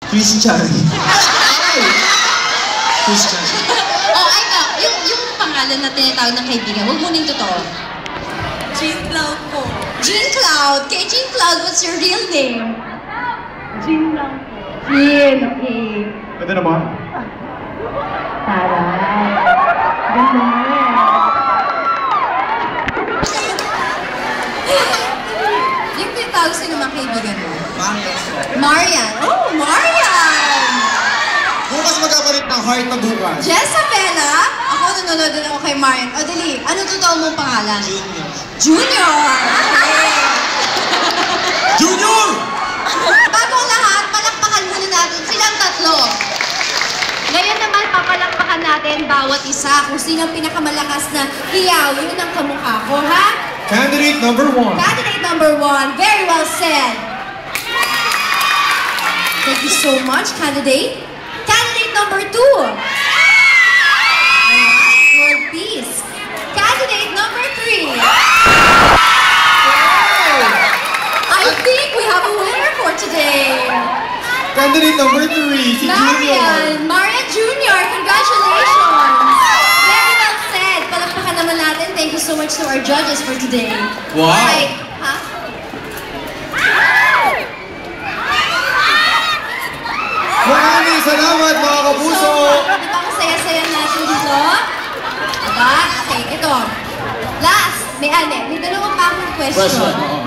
Christian. Christian. Oh, ay ka, yung pangalan na tinatawag ng kaibigan, huwag mo nang totoo. Jean Cloud po. Jean Cloud. Kay Jean Cloud, what's your real name? Jean lang po. Jean, okay. Pwede naman? Taray. Ganda mo eh. Yung tinatawag sa'yo ng mga kaibigan mo? Marian. Oh, Marian! Bukas magkapalit ng heart na bukas. Jezabela? Ako nanonood din ako kay Marian. O, dali. Ano totoo mong pangalan? Junior. Junior! Okay. Junior! Bago ang lahat, palakpakan muna natin silang tatlo. Ngayon naman, papalakpakan natin bawat isa kung sino ang pinakamalakas na hiyawin ng kamukha ko, ha? Candidate number 1. Candidate number 1, very well said. Thank you so much, candidate. Candidate number 2. Alright, world peace. Candidate number 3. I think we have a winner for today. Candidate number 3, si Junior. Marian Junior, congratulations. Very well said. Palakpakan naman natin. Thank you so much to our judges for today. Wow. Alright, ha? Maraming salamat mga kapuso! Di ba ang saya-saya natin dito? Diba? Okay, ito. Last, may dalawang pa akong question. Question, oo.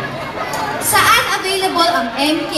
Saan available ang MK